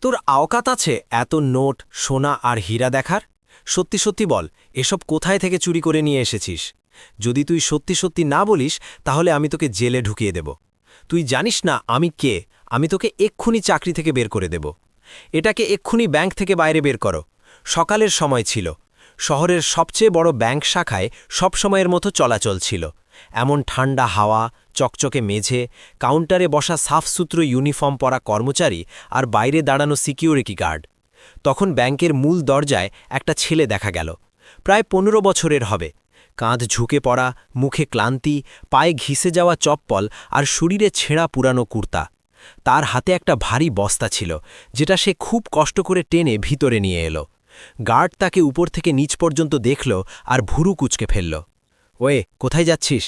তোর আওকাত আছে এত নোট সোনা আর হীরা দেখার? সত্যি সত্যি বল, এসব কোথায় থেকে চুরি করে নিয়ে এসেছিস? যদি তুই সত্যি সত্যি না বলিস তাহলে আমি তোকে জেলে ঢুকিয়ে দেব। তুই জানিস না আমি কে? আমি তোকে এক্ষুনি চাকরি থেকে বের করে দেব। এটাকে এক্ষুনি ব্যাংক থেকে বাইরে বের করো। সকালের সময় ছিল। শহরের সবচেয়ে বড় ব্যাংক শাখায় সবসময়ের মতো চলাচল ছিল। এমন ঠান্ডা হাওয়া, চকচকে মেঝে, কাউন্টারে বসা সাফসুতরো ইউনিফর্ম পরা কর্মচারী আর বাইরে দাঁড়ানো সিকিউরিটি গার্ড। তখন ব্যাংকের মূল দরজায় একটা ছেলে দেখা গেল। প্রায় ১৫ বছরের হবে। কাঁধ ঝুঁকে পড়া, মুখে ক্লান্তি, পায়ে ঘিসে যাওয়া চপ্পল আর শরীরে ছেঁড়া পুরানো কুর্তা। তার হাতে একটা ভারী বস্তা ছিল, যেটা সে খুব কষ্ট করে টেনে ভিতরে নিয়ে এলো। গার্ড তাকে উপর থেকে নিচ পর্যন্ত দেখল আর ভুরু কুচকে ফেলল। ওয়ে, কোথায় যাচ্ছিস?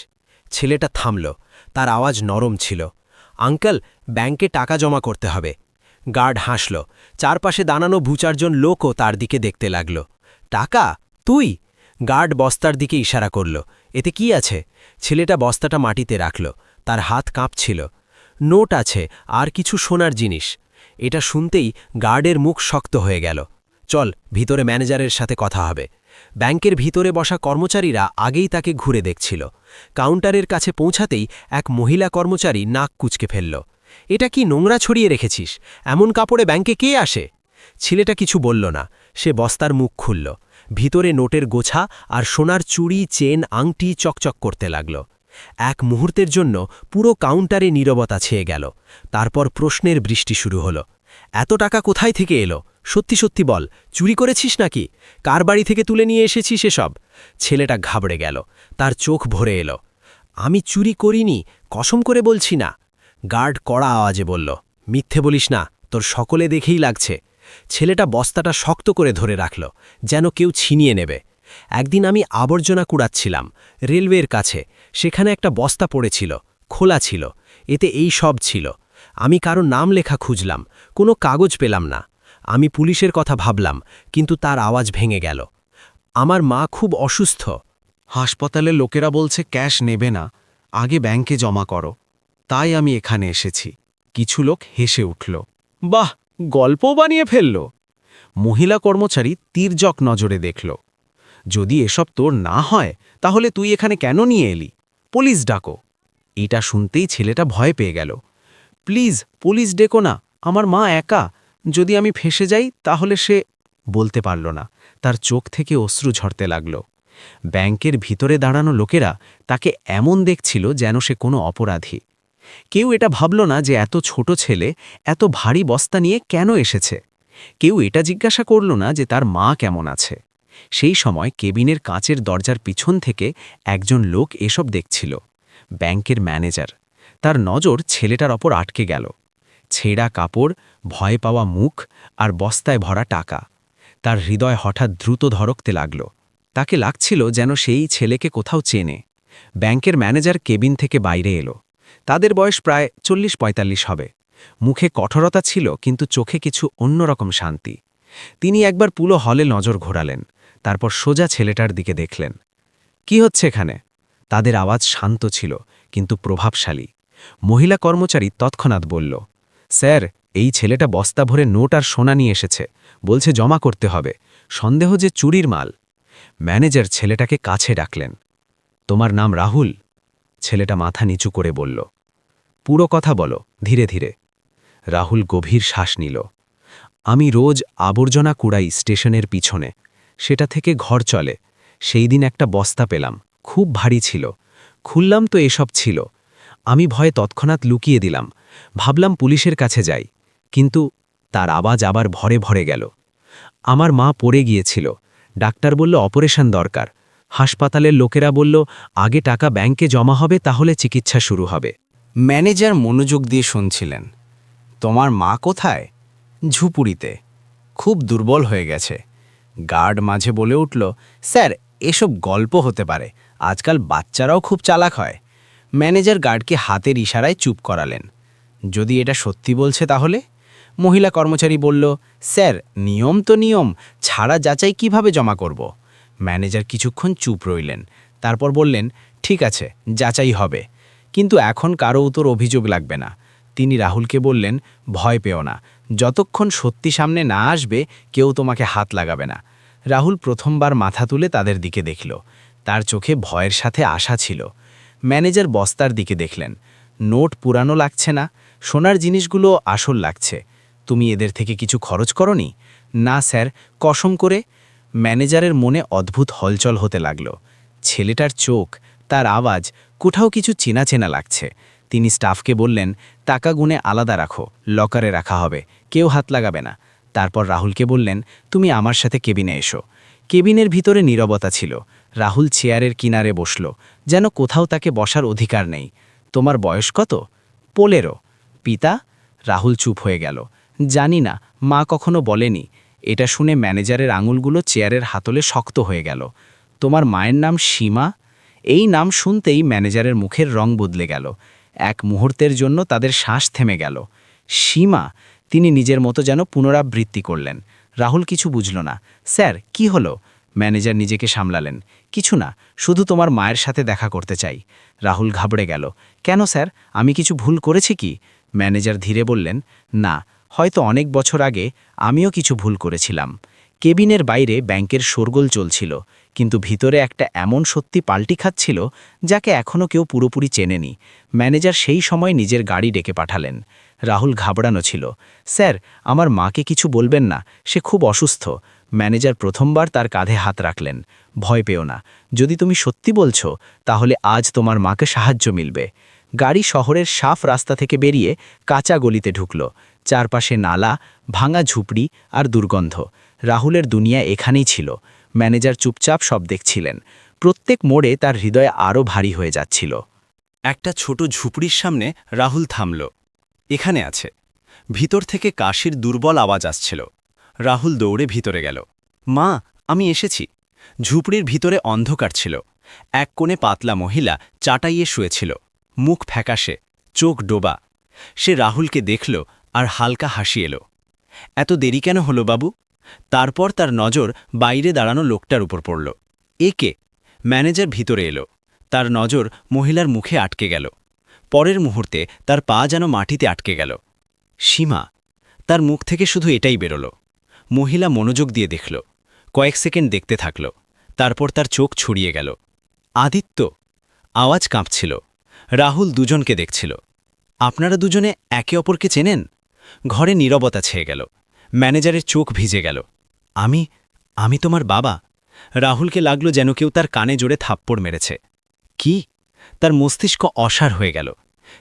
ছেলেটা থামল। তার আওয়াজ নরম ছিল। আঙ্কেল, ব্যাংকে টাকা জমা করতে হবে। গার্ড হাসল। চারপাশে দাঁড়ানো ২-৪ লোকও তার দিকে দেখতে লাগল। টাকা? তুই? গার্ড বস্তার দিকে ইশারা করল। এতে কি আছে? ছেলেটা বস্তাটা মাটিতে রাখল। তার হাত কাঁপছিল। নোট আছে আর কিছু সোনার জিনিস। এটা শুনতেই গার্ডের মুখ শক্ত হয়ে গেল। চল, ভিতরে ম্যানেজারের সাথে কথা হবে। ব্যাংকের ভিতরে বসা কর্মচারীরা আগেই তাকে ঘুরে দেখছিল। কাউন্টারের কাছে পৌঁছাতেই এক মহিলা কর্মচারী নাক কুচকে ফেলল। এটা কি নোংরা ছড়িয়ে রেখেছিস? এমন কাপড়ে ব্যাংকে কে আসে? ছেলেটা কিছু বলল না। সে বস্তার মুখ খুলল। ভিতরে নোটের গোছা আর সোনার চুড়ি, চেন, আংটি চকচক করতে লাগল। এক মুহূর্তের জন্য পুরো কাউন্টারে নীরবতা ছেয়ে গেল। তারপর প্রশ্নের বৃষ্টি শুরু হলো। এত টাকা কোথায় থেকে এলো? সত্যি সত্যি বল, চুরি করেছিস নাকি? কার বাড়ি থেকে তুলে নিয়ে এসেছিস এসব? ছেলেটা ঘাবড়ে গেল। তার চোখ ভরে এলো। আমি চুরি করিনি, কসম করে বলছি না। গার্ড কড়া আওয়াজে বলল, মিথ্যে বলিস না, তোর সকলে দেখেই লাগছে। ছেলেটা বস্তাটা শক্ত করে ধরে রাখল, যেন কেউ ছিনিয়ে নেবে। একদিন আমি আবর্জনা কুড়াচ্ছিলাম রেলওয়ের কাছে। সেখানে একটা বস্তা পড়েছিল, খোলা ছিল। এতে এই সব ছিল। আমি কারো নাম লেখা খুঁজলাম, কোনো কাগজ পেলাম না। আমি পুলিশের কথা ভাবলাম, কিন্তু তার আওয়াজ ভেঙে গেল। আমার মা খুব অসুস্থ। হাসপাতালে লোকেরা বলছে ক্যাশ নেবে না, আগে ব্যাংকে জমা করো। তাই আমি এখানে এসেছি। কিছু লোক হেসে উঠল। বাহ, গল্প বানিয়ে ফেলল। মহিলা কর্মচারী তির্যক নজরে দেখল। যদি এসব তোর না হয় তাহলে তুই এখানে কেন নিয়ে এলি? পুলিশ ডাকো। এটা শুনতেই ছেলেটা ভয় পেয়ে গেল। প্লিজ, পুলিশ ডেকো না, আমার মা একা। যদি আমি ফেঁসে যাই তাহলে সে বলতে পারল না। তার চোখ থেকে অশ্রু ঝরতে লাগল। ব্যাংকের ভিতরে দাঁড়ানো লোকেরা তাকে এমন দেখছিল যেন সে কোনো অপরাধী। কেউ এটা ভাবল না যে এত ছোট ছেলে এত ভারী বস্তা নিয়ে কেন এসেছে। কেউ এটা জিজ্ঞাসা করল না যে তার মা কেমন আছে। সেই সময় কেবিনের কাঁচের দরজার পিছন থেকে একজন লোক এসব দেখছিল। ব্যাংকের ম্যানেজার। তার নজর ছেলেটার ওপর আটকে গেল। ছেঁড়া কাপড়, ভয় পাওয়া মুখ আর বস্তায় ভরা টাকা। তার হৃদয় হঠাৎ দ্রুত ধড়কতে লাগল। তাকে লাগছিল যেন সেই ছেলেকে কোথাও চেনে। ব্যাংকের ম্যানেজার কেবিন থেকে বাইরে এলো। তাদের বয়স প্রায় ৪০-৪৫ হবে। মুখে কঠোরতা ছিল, কিন্তু চোখে কিছু অন্যরকম শান্তি। তিনি একবার পুরো হলে নজর ঘোরালেন, তারপর সোজা ছেলেটার দিকে দেখলেন। কি হচ্ছে এখানে? তাদের আওয়াজ শান্ত ছিল, কিন্তু প্রভাবশালী। মহিলা কর্মচারী তৎক্ষণাৎ বলল, স্যার, এই ছেলেটা বস্তা ভরে নোট আর সোনা নিয়ে এসেছে। বলছে জমা করতে হবে। সন্দেহ যে চুরির মাল। ম্যানেজার ছেলেটাকে কাছে ডাকলেন। তোমার নাম রাহুল? ছেলেটা মাথা নিচু করে বলল। পুরো কথা বলো, ধীরে ধীরে। রাহুল গভীর শ্বাস নিল। আমি রোজ আবর্জনা কুড়াই স্টেশনের পিছনে। সেটা থেকে ঘর চলে। সেই দিন একটা বস্তা পেলাম, খুব ভারী ছিল। খুললাম তো এসব ছিল। আমি ভয়ে তৎক্ষণাৎ লুকিয়ে দিলাম। ভাবলাম পুলিশের কাছে যাই, কিন্তু তার আওয়াজ আবার ভরে ভরে গেল। আমার মা পড়ে গিয়েছিল। ডাক্তার বলল অপারেশন দরকার। হাসপাতালের লোকেরা বলল আগে টাকা ব্যাংকে জমা হবে, তাহলে চিকিৎসা শুরু হবে। ম্যানেজার মনোযোগ দিয়ে শুনছিলেন। তোমার মা কোথায়? ঝুপুরিতে। খুব দুর্বল হয়ে গেছে। গার্ড মাঝে বলে উঠল, স্যার, এসব গল্প হতে পারে, আজকাল বাচ্চারাও খুব চালাক হয়। ম্যানেজার গার্ডকে হাতের ইশারায় চুপ করালেন। যদি এটা সত্যি বলছে তাহলে? মহিলা কর্মচারী বলল, স্যার, নিয়ম তো নিয়ম, ছাড়া যাচাই কিভাবে জমা করব? ম্যানেজার কিছুক্ষণ চুপ রইলেন, তারপর বললেন, ঠিক আছে, যাচাই হবে, কিন্তু এখন কারো তোর অভিযোগ লাগবে না। তিনি রাহুলকে বললেন, ভয় পেও না, যতক্ষণ সত্যি সামনে না আসবে কেউ তোমাকে হাত লাগাবে না। রাহুল প্রথমবার মাথা তুলে তাদের দিকে দেখল। তার চোখে ভয়ের সাথে আশা ছিল। ম্যানেজার বস্তার দিকে দেখলেন। নোট পুরানো লাগছে না, সোনার জিনিসগুলো আসল লাগছে। তুমি এদের থেকে কিছু খরচ করনি? না স্যার, কসম করে। ম্যানেজারের মনে অদ্ভুত হলচল হতে লাগল। ছেলেটার চোখ, তার আওয়াজ, কোথাও কিছু চেনা চেনা লাগছে। তিনি স্টাফকে বললেন, টাকা গুনে আলাদা রাখো, লকারে রাখা হবে, কেউ হাত লাগাবে না। তারপর রাহুলকে বললেন, তুমি আমার সাথে কেবিনে এসো। কেবিনের ভিতরে নীরবতা ছিল। রাহুল চেয়ারের কিনারে বসল, যেন কোথাও তাকে বসার অধিকার নেই। তোমার বয়স কত? 15। পিতা? রাহুল চুপ হয়ে গেল। জানি না, মা কখনো বলেনি। এটা শুনে ম্যানেজারের আঙুলগুলো চেয়ারের হাতলে শক্ত হয়ে গেল। তোমার মায়ের নাম সীমা? এই নাম শুনতেই ম্যানেজারের মুখের রং বদলে গেল। এক মুহূর্তের জন্য তাদের শ্বাস থেমে গেল। সীমা? তিনি নিজের মতো যেন পুনরাবৃত্তি করলেন। রাহুল কিছু বুঝল না। স্যার, কি হলো? ম্যানেজার নিজেকে সামলালেন। কিছু না, শুধু তোমার মায়ের সাথে দেখা করতে চাই। রাহুল ঘাবড়ে গেল। কেন স্যার, আমি কিছু ভুল করেছি কি? ম্যানেজার ধীরে বললেন, না, হয়তো অনেক বছর আগে আমিও কিছু ভুল করেছিলাম। কেবিনের বাইরে ব্যাংকের শোরগোল চলছিল, কিন্তু ভিতরে একটা এমন সত্যি পাল্টি খাচ্ছিল যাকে এখনও কেউ পুরোপুরি চেনেনি। ম্যানেজার সেই সময় নিজের গাড়ি ডেকে পাঠালেন। রাহুল ঘাবড়ানো ছিল। স্যার, আমার মাকে কিছু বলবেন না, সে খুব অসুস্থ। ম্যানেজার প্রথমবার তার কাঁধে হাত রাখলেন। ভয় পেও না, যদি তুমি সত্যি বলছো তাহলে আজ তোমার মাকে সাহায্য মিলবে। গাড়ি শহরের সাফ রাস্তা থেকে বেরিয়ে কাঁচা গলিতে ঢুকল। চারপাশে নালা, ভাঙা ঝুপড়ি আর দুর্গন্ধ। রাহুলের দুনিয়া এখানেই ছিল। ম্যানেজার চুপচাপ সব দেখছিলেন। প্রত্যেক মোড়ে তার হৃদয় আরও ভারী হয়ে যাচ্ছিল। একটা ছোট ঝুপড়ির সামনে রাহুল থামল। এখানে আছে। ভিতর থেকে কাশির দুর্বল আওয়াজ আসছিল। রাহুল দৌড়ে ভিতরে গেল। মা, আমি এসেছি। ঝুপড়ির ভিতরে অন্ধকার ছিল। এক কোণে পাতলা মহিলা চাটাইয়ে শুয়েছিল, মুখ ফ্যাকাশে, চোখ ডোবা। সে রাহুলকে দেখল আর হালকা হাসি এলো। এত দেরি কেন হলো বাবু? তারপর তার নজর বাইরে দাঁড়ানো লোকটার উপর পড়ল। একে? ম্যানেজার ভিতরে এলো। তার নজর মহিলার মুখে আটকে গেল। পরের মুহূর্তে তার পা যেন মাটিতে আটকে গেল। সীমা। তার মুখ থেকে শুধু এটাই বেরোল। মহিলা মনোযোগ দিয়ে দেখল, কয়েক সেকেন্ড দেখতে থাকল। তারপর তার চোখ ছড়িয়ে গেল। আদিত্য। আওয়াজ কাঁপছিল। রাহুল দুজনকে দেখছিল। আপনারা দুজনে একে অপরকে চেনেন? ঘরে নীরবতা ছেয়ে গেল। ম্যানেজারের চোখ ভিজে গেল। আমি তোমার বাবা। রাহুলকে লাগল যেন কেউ তার কানে জোরে থাপ্পড় মেরেছে। কি? তার মস্তিষ্ক অসাড় হয়ে গেল।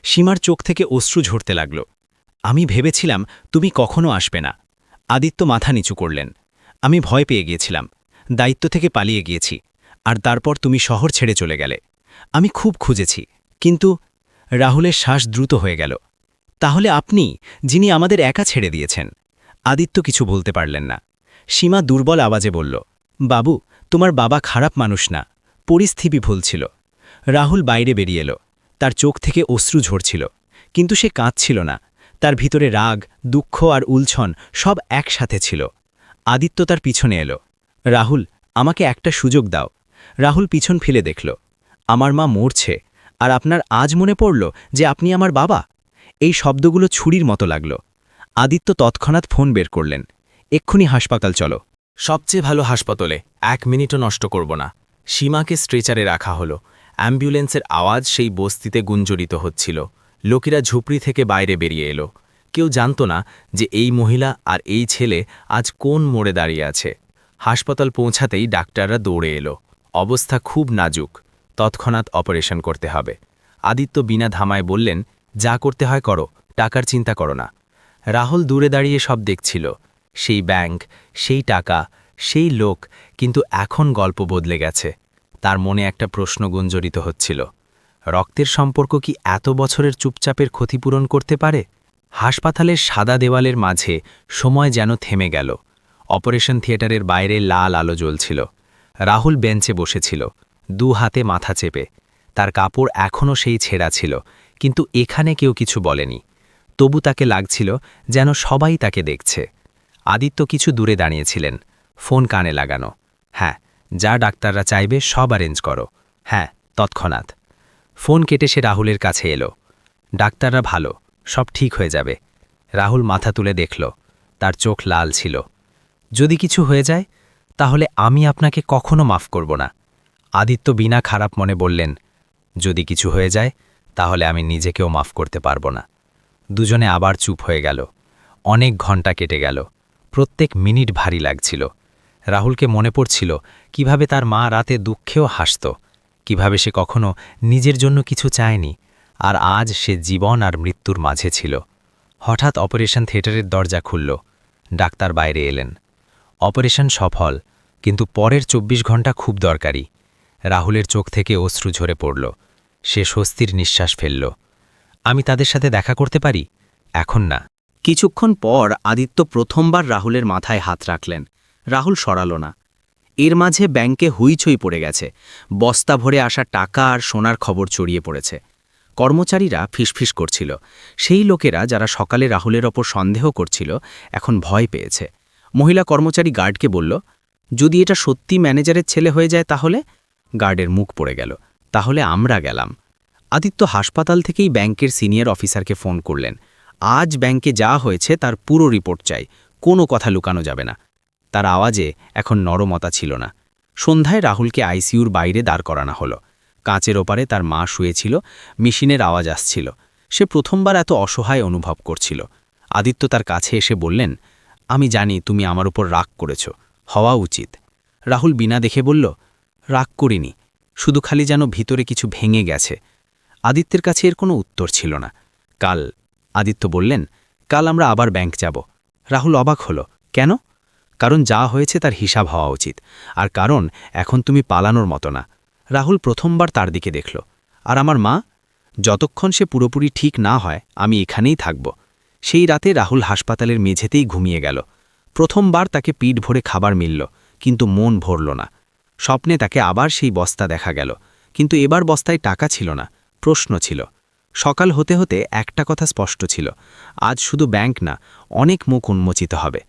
সীমার চোখ থেকে অশ্রু ঝরতে লাগল। আমি ভেবেছিলাম তুমি কখনো আসবে না। আদিত্য মাথা নিচু করলেন। আমি ভয় পেয়ে গিয়েছিলাম, দায়িত্ব থেকে পালিয়ে গিয়েছি, আর তারপর তুমি শহর ছেড়ে চলে গেলে। আমি খুব খুঁজেছি, কিন্তু রাহুলের শ্বাস দ্রুত হয়ে গেল। তাহলে আপনি, যিনি আমাদের একা ছেড়ে দিয়েছেন? আদিত্য কিছু বলতে পারলেন না। সীমা দুর্বল আওয়াজে বলল, বাবু, তোমার বাবা খারাপ মানুষ না, পরিস্থিতি ভুল ছিল। রাহুল বাইরে বেরিয়ে এলো। তার চোখ থেকে অশ্রু ঝরছিল, কিন্তু সে কাঁদছিল না। তার ভিতরে রাগ, দুঃখ আর উলছন সব একসাথে ছিল। আদিত্য তার পিছনে এলো। রাহুল, আমাকে একটা সুযোগ দাও। রাহুল পিছন ফিরে দেখল। আমার মা মরছে, আর আপনার আজ মনে পড়ল যে আপনি আমার বাবা? এই শব্দগুলো ছুরির মতো লাগল। আদিত্য তৎক্ষণাৎ ফোন বের করলেন। এক্ষুনি হাসপাতাল চলো। সবচেয়ে ভালো হাসপাতালে, 1 মিনিটও নষ্ট করব না। সীমাকে স্ট্রেচারে রাখা হলো। অ্যাম্বুলেন্সের আওয়াজ সেই বস্তিতে গুঞ্জরিত হচ্ছিল। লোকেরা ঝুপড়ি থেকে বাইরে বেরিয়ে এলো। কেউ জানত না যে এই মহিলা আর এই ছেলে আজ কোন মোড়ে দাঁড়িয়ে আছে। হাসপাতাল পৌঁছাতেই ডাক্তাররা দৌড়ে এলো। অবস্থা খুব নাজুক, তৎক্ষণাৎ অপারেশন করতে হবে। আদিত্য বিনা ধামায় বললেন, যা করতে হয় করো, টাকার চিন্তা করো না। রাহুল দূরে দাঁড়িয়ে সব দেখছিল। সেই ব্যাংক, সেই টাকা, সেই লোক, কিন্তু এখন গল্প বদলে গেছে। তার মনে একটা প্রশ্ন গুঞ্জরিত হচ্ছিল, রক্তের সম্পর্ক কি এত বছরের চুপচাপের ক্ষতিপূরণ করতে পারে? হাসপাতালের সাদা দেওয়ালের মাঝে সময় যেন থেমে গেল। অপারেশন থিয়েটারের বাইরে লাল আলো জ্বলছিল। রাহুল বেঞ্চে বসেছিল, 2 হাতে মাথা চেপে। তার কাপড় এখনও সেই ছেঁড়া ছিল, কিন্তু এখানে কেউ কিছু বলেনি। তবু তাকে লাগছিল যেন সবাই তাকে দেখছে। আদিত্য কিছু দূরে দাঁড়িয়েছিলেন, ফোন কানে লাগানো। হ্যাঁ, যা ডাক্তাররা চাইবে সব অ্যারেঞ্জ করো। হ্যাঁ, তৎক্ষণাৎ। ফোন কেটে সে রাহুলের কাছে এলো। ডাক্তাররা ভালো, সব ঠিক হয়ে যাবে। রাহুল মাথা তুলে দেখল, তার চোখ লাল ছিল। যদি কিছু হয়ে যায় তাহলে আমি আপনাকে কখনো মাফ করব না। আদিত্য বিনা খারাপ মনে বললেন, যদি কিছু হয়ে যায় তাহলে আমি নিজেকেও মাফ করতে পারবো না। দুজনে আবার চুপ হয়ে গেল। অনেক ঘন্টা কেটে গেল। প্রত্যেক মিনিট ভারী লাগছিল। রাহুলকে মনে পড়ছিল কিভাবে তার মা রাতে দুঃখেও হাসত, কিভাবে সে কখনো নিজের জন্য কিছু চায়নি, আর আজ সে জীবন আর মৃত্যুর মাঝে ছিল। হঠাৎ অপারেশন থিয়েটারের দরজা খুলল। ডাক্তার বাইরে এলেন। অপারেশন সফল, কিন্তু পরের ২৪ ঘন্টা খুব দরকারি। রাহুলের চোখ থেকে অশ্রু ঝরে পড়ল। সে স্বস্তির নিঃশ্বাস ফেলল। আমি তাদের সাথে দেখা করতে পারি? এখন না। কিছুক্ষণ পর আদিত্য প্রথমবার রাহুলের মাথায় হাত রাখলেন। রাহুল সরাল না। এর মাঝে ব্যাংকে হুইচই পড়ে গেছে। বস্তা ভরে আসা টাকা আর সোনার খবর ছড়িয়ে পড়েছে। কর্মচারীরা ফিসফিস করছিল। সেই লোকেরা যারা সকালে রাহুলের ওপর সন্দেহ করছিল এখন ভয় পেয়েছে। মহিলা কর্মচারী গার্ডকে বলল, যদি এটা সত্যি ম্যানেজারের ছেলে হয়ে যায় তাহলে? গার্ডের মুখ পড়ে গেল। তাহলে আমরা গেলাম। আদিত্য হাসপাতাল থেকেই ব্যাংকের সিনিয়র অফিসারকে ফোন করলেন। আজ ব্যাংকে যা হয়েছে তার পুরো রিপোর্ট চাই, কোনো কথা লুকানো যাবে না। তার আওয়াজে এখন নরমতা ছিল না। সন্ধ্যায় রাহুলকে আইসিইউর বাইরে দাঁড় করানো হলো। কাঁচের ওপারে তার মা শুয়েছিল, মেশিনের আওয়াজ আসছিল। সে প্রথমবার এত অসহায় অনুভব করছিল। আদিত্য তার কাছে এসে বললেন, আমি জানি তুমি আমার উপর রাগ করেছ, হওয়া উচিত। রাহুল বিনা দেখে বলল, রাগ করিনি, শুধু খালি যেন ভিতরে কিছু ভেঙে গেছে। আদিত্যের কাছে এর কোনো উত্তর ছিল না। কাল, আদিত্য বললেন, কাল আমরা আবার ব্যাংক যাব। রাহুল অবাক হলো, কেন? কারণ যা হয়েছে তার হিসাব হওয়া উচিত, আর কারণ এখন তুমি পালানোর মতো না। রাহুল প্রথমবার তার দিকে দেখল। আর আমার মা? যতক্ষণ সে পুরোপুরি ঠিক না হয় আমি এখানেই থাকব। সেই রাতে রাহুল হাসপাতালের মেঝেতেই ঘুমিয়ে গেল। প্রথমবার তাকে পিঠ ভরে খাবার মিলল, কিন্তু মন ভরল না। স্বপ্নে তাকে আবার সেই বস্তা দেখা গেল, কিন্তু এবার বস্তায় টাকা ছিল না, প্রশ্ন ছিল। সকাল হতে হতে একটা কথা স্পষ্ট ছিল, আজ শুধু ব্যাংক না, অনেক মুখ উন্মোচিত হবে।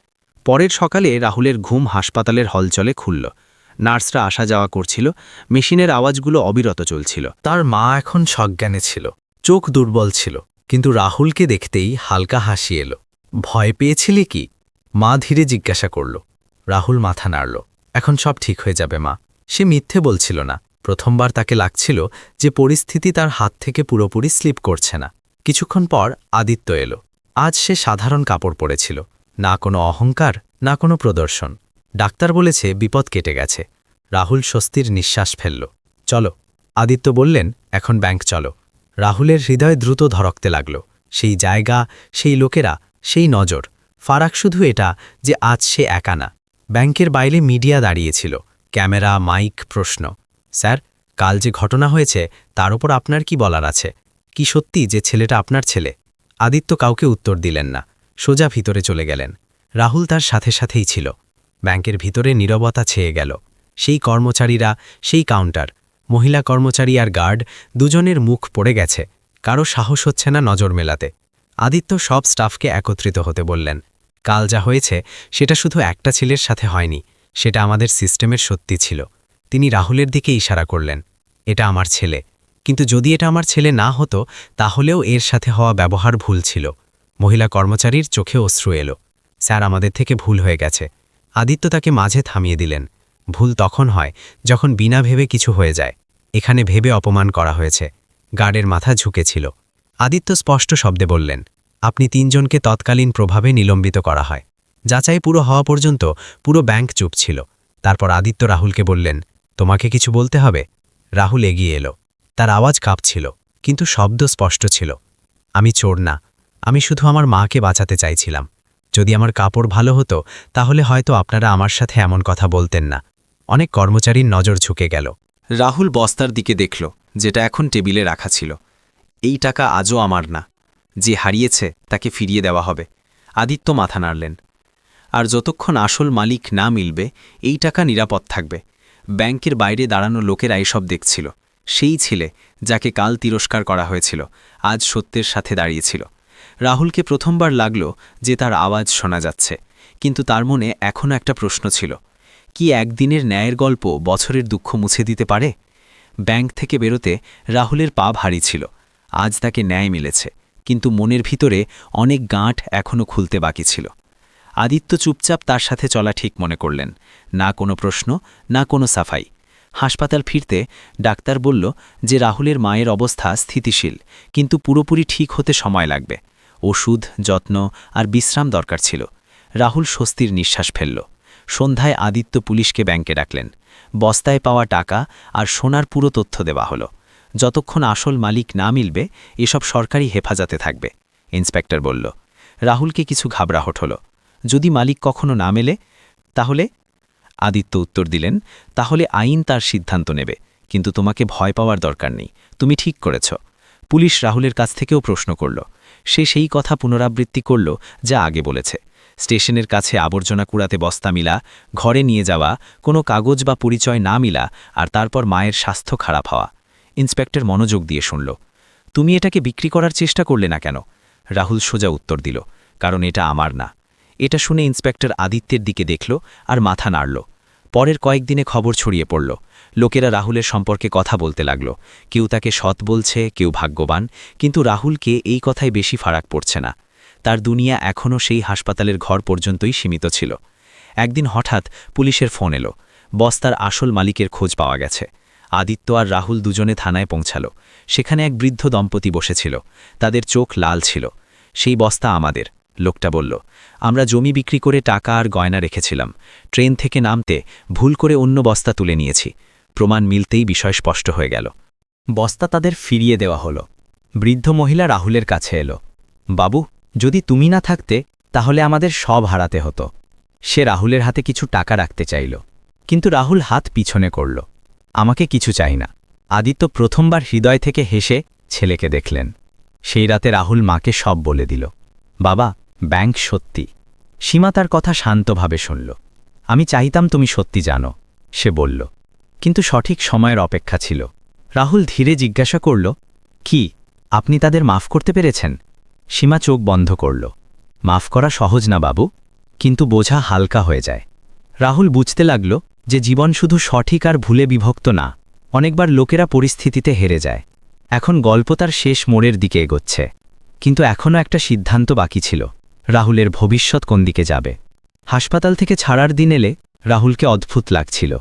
পরের সকালে রাহুলের ঘুম হাসপাতালের হলচলে খুলল। নার্সরা আসা যাওয়া করছিল, মেশিনের আওয়াজগুলো অবিরত চলছিল। তার মা এখন সজ্ঞানে ছিল, চোখ দুর্বল ছিল, কিন্তু রাহুলকে দেখতেই হালকা হাসি এলো। ভয় পেয়েছিলি কি? মা ধীরে জিজ্ঞাসা করল। রাহুল মাথা নাড়ল। এখন সব ঠিক হয়ে যাবে মা। সে মিথ্যে বলছিল না। প্রথমবার তাকে লাগছিল যে পরিস্থিতি তার হাত থেকে পুরোপুরি স্লিপ করছে না। কিছুক্ষণ পর আদিত্য এলো। আজ সে সাধারণ কাপড় পরেছিল, না কোনো অহংকার, না কোনো প্রদর্শন। ডাক্তার বলেছে বিপদ কেটে গেছে। রাহুল স্বস্তির নিঃশ্বাস ফেলল। চলো, আদিত্য বললেন, এখন ব্যাংক চলো। রাহুলের হৃদয় দ্রুত ধরকতে লাগল। সেই জায়গা, সেই লোকেরা, সেই নজর। ফারাক শুধু এটা যে আজ সে একা না। ব্যাংকের বাইরে মিডিয়া দাঁড়িয়েছিল, ক্যামেরা, মাইক, প্রশ্ন। স্যার, কাল যে ঘটনা হয়েছে তার ওপর আপনার কি বলার আছে? কি সত্যি যে ছেলেটা আপনার ছেলে? আদিত্য কাউকে উত্তর দিলেন না, সোজা ভিতরে চলে গেলেন। রাহুল তার সাথে সাথেই ছিল। ব্যাংকের ভিতরে নীরবতা ছেয়ে গেল। সেই কর্মচারীরা, সেই কাউন্টার, মহিলা কর্মচারী আর গার্ড, দুজনের মুখ পড়ে গেছে। কারো সাহস হচ্ছে না নজর মেলাতে। আদিত্য সব স্টাফকে একত্রিত হতে বললেন। কাল যা হয়েছে সেটা শুধু একটা ছেলের সাথে হয়নি, সেটা আমাদের সিস্টেমের সত্যি ছিল। তিনি রাহুলের দিকে ইশারা করলেন, এটা আমার ছেলে, কিন্তু যদি এটা আমার ছেলে না হতো তাহলেও এর সাথে হওয়া ব্যবহার ভুল ছিল। মহিলা কর্মচারীর চোখে অশ্রু এলো। স্যার, আমাদের থেকে ভুল হয়ে গেছে। আদিত্য তাকে মাঝে থামিয়ে দিলেন। ভুল তখন হয় যখন বিনা ভেবে কিছু হয়ে যায়। এখানে ভেবে অপমান করা হয়েছে। গার্ডের মাথা ঝুঁকেছিল। আদিত্য স্পষ্ট শব্দে বললেন, আপনি ৩ জনকে তৎকালীন প্রভাবে নিলম্বিত করা হয়। যাচাই পুরো হওয়া পর্যন্ত পুরো ব্যাংক চুপ ছিল। তারপর আদিত্য রাহুলকে বললেন, তোমাকে কিছু বলতে হবে। রাহুল এগিয়ে এলো। তার আওয়াজ কাঁপছিল, কিন্তু শব্দ স্পষ্ট ছিল। আমি চোর না, আমি শুধু আমার মাকে বাঁচাতে চাইছিলাম। যদি আমার কাপড় ভালো হতো তাহলে হয়তো আপনারা আমার সাথে এমন কথা বলতেন না। অনেক কর্মচারীর নজর ঝুঁকে গেল। রাহুল বস্তার দিকে দেখল, যেটা এখন টেবিলে রাখা ছিল। এই টাকা আজও আমার না, যে হারিয়েছে তাকে ফিরিয়ে দেওয়া হবে। আদিত্য মাথা নাড়লেন। আর যতক্ষণ আসল মালিক না মিলবে এই টাকা নিরাপদ থাকবে। ব্যাংকের বাইরে দাঁড়ানো লোকেরা এসব দেখছিল। সেই ছেলে যাকে কাল তিরস্কার করা হয়েছিল আজ সত্যের সাথে দাঁড়িয়েছিল। রাহুলকে প্রথমবার লাগল যে তার আওয়াজ শোনা যাচ্ছে, কিন্তু তার মনে এখনও একটা প্রশ্ন ছিল, কি একদিনের ন্যায়ের গল্প বছরের দুঃখ মুছে দিতে পারে? ব্যাংক থেকে বেরোতে রাহুলের পা ভারী ছিল। আজ তাকে ন্যায় মিলেছে, কিন্তু মনের ভিতরে অনেক গাঁট এখনও খুলতে বাকি ছিল। আদিত্য চুপচাপ তার সাথে চলা ঠিক মনে করলেন, না কোনো প্রশ্ন, না কোনো সাফাই। হাসপাতাল ফিরতে ডাক্তার বলল যে রাহুলের মায়ের অবস্থা স্থিতিশীল, কিন্তু পুরোপুরি ঠিক হতে সময় লাগবে। ওষুধ, যত্ন আর বিশ্রাম দরকার ছিল। রাহুল স্বস্তির নিঃশ্বাস ফেলল। সন্ধ্যায় আদিত্য পুলিশকে ব্যাংকে ডাকলেন। বস্তায় পাওয়া টাকা আর সোনার পুরো তথ্য দেওয়া হলো। যতক্ষণ আসল মালিক না মিলবে এসব সরকারি হেফাজতে থাকবে, ইন্সপেক্টর বলল। রাহুলকে কিছু ঘাবড়াহট হল। যদি মালিক কখনো না মেলে তাহলে? আদিত্য উত্তর দিলেন, তাহলে আইন তার সিদ্ধান্ত নেবে, কিন্তু তোমাকে ভয় পাওয়ার দরকার নেই, তুমি ঠিক করেছ। পুলিশ রাহুলের কাছ থেকেও প্রশ্ন করল। সে সেই কথা পুনরাবৃত্তি করল যা আগে বলেছে। স্টেশনের কাছে আবর্জনা কুড়াতে বস্তা মিলা, ঘরে নিয়ে যাওয়া, কোনো কাগজ বা পরিচয় না মিলা, আর তারপর মায়ের স্বাস্থ্য খারাপ হওয়া। ইন্সপেক্টর মনোযোগ দিয়ে শুনল। তুমি এটাকে বিক্রি করার চেষ্টা করলে না কেন? রাহুল সোজা উত্তর দিল, কারণ এটা আমার না। এটা শুনে ইন্সপেক্টর আদিত্যের দিকে দেখল আর মাথা নাড়ল। পরের কয়েকদিনে খবর ছড়িয়ে পড়ল। লোকেরা রাহুলের সম্পর্কে কথা বলতে লাগল। কেউ তাকে সৎ বলছে, কেউ ভাগ্যবান, কিন্তু রাহুলকে এই কথায় বেশি ফারাক পড়ছে না। তার দুনিয়া এখনও সেই হাসপাতালের ঘর পর্যন্তই সীমিত ছিল। একদিন হঠাৎ পুলিশের ফোন এলো। বস্তার আসল মালিকের খোঁজ পাওয়া গেছে। আদিত্য আর রাহুল দুজনে থানায় পৌঁছাল। সেখানে এক বৃদ্ধ দম্পতি বসেছিল। তাদের চোখ লাল ছিল। সেই বস্তা আমাদের, লোকটা বলল। আমরা জমি বিক্রি করে টাকা আর গয়না রেখেছিলাম। ট্রেন থেকে নামতে ভুল করে অন্য বস্তা তুলে নিয়েছি। প্রমাণ মিলতেই বিষয় স্পষ্ট হয়ে গেল। বস্তা তাদের ফিরিয়ে দেওয়া হলো। বৃদ্ধ মহিলা রাহুলের কাছে এলো। বাবু, যদি তুমি না থাকতে তাহলে আমাদের সব হারাতে হতো। সে রাহুলের হাতে কিছু টাকা রাখতে চাইল, কিন্তু রাহুল হাত পিছনে করল। আমাকে কিছু চাই না। আদিত্য প্রথমবার হৃদয় থেকে হেসে ছেলেকে দেখলেন। সেই রাতে রাহুল মাকে সব বলে দিল। বাবা, ব্যাংক সত্যি। সীমা তার কথা শান্তভাবে শুনল। আমি চাইতাম তুমি সত্যি জানো, সে বলল, কিন্তু সঠিক সময়ের অপেক্ষা ছিল। রাহুল ধীরে জিজ্ঞাসা করল, কি আপনি তাদের মাফ করতে পেরেছেন? সীমা চোখ বন্ধ করল। মাফ করা সহজ না বাবু, কিন্তু বোঝা হালকা হয়ে যায়। রাহুল বুঝতে লাগল যে জীবন শুধু সঠিক আর ভুলে বিভক্ত না, অনেকবার লোকেরা পরিস্থিতিতে হেরে যায়। এখন গল্প তার শেষ মোড়ের দিকে এগোচ্ছে, কিন্তু এখনও একটা সিদ্ধান্ত বাকি ছিল। রাহুলের ভবিষ্যৎ কোন দিকে যাবে? হাসপাতাল থেকে ছাড়ার দিন এলে রাহুলকে অদ্ভুত লাগছিল।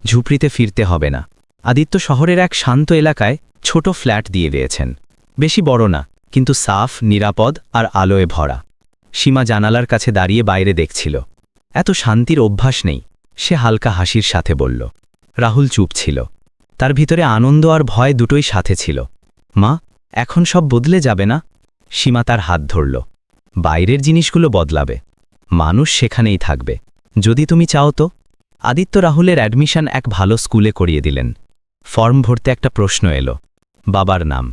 ঝুপড়িতে ফিরতে হবে না। আদিত্য শহরের এক শান্ত এলাকায় ছোট ফ্ল্যাট দিয়ে দিয়েছেন। বেশি বড় না, কিন্তু সাফ, নিরাপদ আর আলোয় ভরা। সীমা জানালার কাছে দাঁড়িয়ে বাইরে দেখছিল। এত শান্তির অভ্যাস নেই, সে হালকা হাসির সাথে বলল। রাহুল চুপ ছিল। তার ভিতরে আনন্দ আর ভয় দুটোই সাথে ছিল। মা, এখন সব বদলে যাবে না? সীমা তার হাত ধরল। বাইরের জিনিসগুলো বদলাবে, মানুষ সেখানেই থাকবে, যদি তুমি চাও তো। আদিত্য রাহুলের অ্যাডমিশন এক ভালো স্কুলে করিয়ে দিলেন। ফর্ম ভরতে একটা প্রশ্ন এলো, বাবার নাম।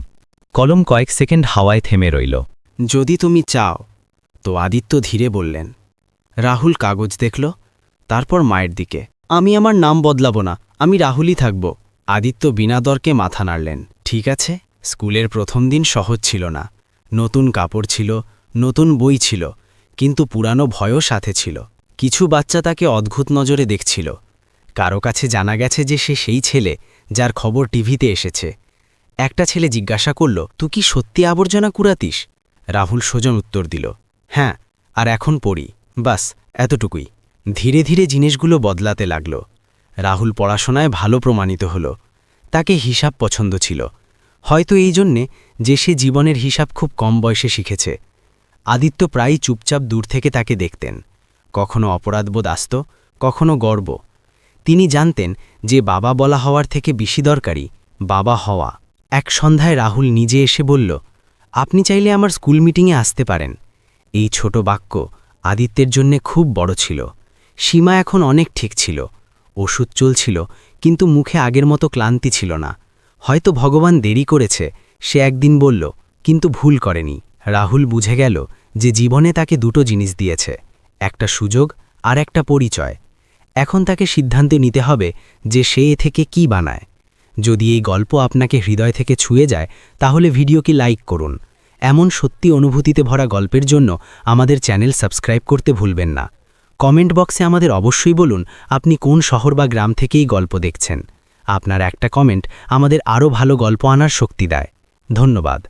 কলম কয়েক সেকেন্ড হাওয়ায় থেমে রইল। যদি তুমি চাও তো, আদিত্য ধীরে বললেন। রাহুল কাগজ দেখল, তারপর মায়ের দিকে। আমি আমার নাম বদলাবো না, আমি রাহুলই থাকব। আদিত্য বিনা দরকে মাথা নাড়লেন। ঠিক আছে। স্কুলের প্রথম দিন সহজ ছিল না। নতুন কাপড় ছিল, নতুন বই ছিল, কিন্তু পুরানো ভয়ও সাথে ছিল। কিছু বাচ্চা তাকে অদ্ভুত নজরে দেখছিল। কারো কাছে জানা গেছে যে সে সেই ছেলে যার খবর টিভিতে এসেছে। একটা ছেলে জিজ্ঞাসা করল, তুই কি সত্যি আবর্জনা কুড়াতিস? রাহুল সোজা উত্তর দিল, হ্যাঁ, আর এখন পড়ি, বাস এতটুকুই। ধীরে ধীরে জিনিসগুলো বদলাতে লাগল। রাহুল পড়াশোনায় ভালো প্রমাণিত হল। তাকে হিসাব পছন্দ ছিল, হয়তো এই জন্যে যে সে জীবনের হিসাব খুব কম বয়সে শিখেছে। আদিত্য প্রায়ই চুপচাপ দূর থেকে তাকে দেখতেন। কখনো অপরাধবোধ আসত, কখনো গর্ব। তিনি জানতেন যে বাবা বলা হওয়ার থেকে বেশি দরকারি বাবা হওয়া। এক সন্ধ্যায় রাহুল নিজে এসে বলল, আপনি চাইলে আমার স্কুল মিটিংয়ে আসতে পারেন। এই ছোট বাক্য আদিত্যের জন্যে খুব বড় ছিল। সীমা এখন অনেক ঠিক ছিল, ওষুধ চলছিল, কিন্তু মুখে আগের মতো ক্লান্তি ছিল না। হয়তো ভগবান দেরি করেছে, সে একদিন বলল, কিন্তু ভুল করেনি। রাহুল বুঝে গেল যে জীবনে তাকে দুটো জিনিস দিয়েছে, একটা সুযোগ আর একটা পরিচয়। এখন তাকে সিদ্ধান্ত নিতে হবে যে সে এ থেকে কি বানায়। যদি এই গল্প আপনাকে হৃদয় থেকে ছুঁয়ে যায় তাহলে ভিডিওকে লাইক করুন। এমন সত্যি অনুভূতিতে ভরা গল্পের জন্য আমাদের চ্যানেল সাবস্ক্রাইব করতে ভুলবেন না। কমেন্ট বক্সে আমাদের অবশ্যই বলুন আপনি কোন শহর বা গ্রাম থেকে এই গল্প দেখছেন। আপনার একটা কমেন্ট আমাদের আরও ভালো গল্প আনার শক্তি দেয়। ধন্যবাদ।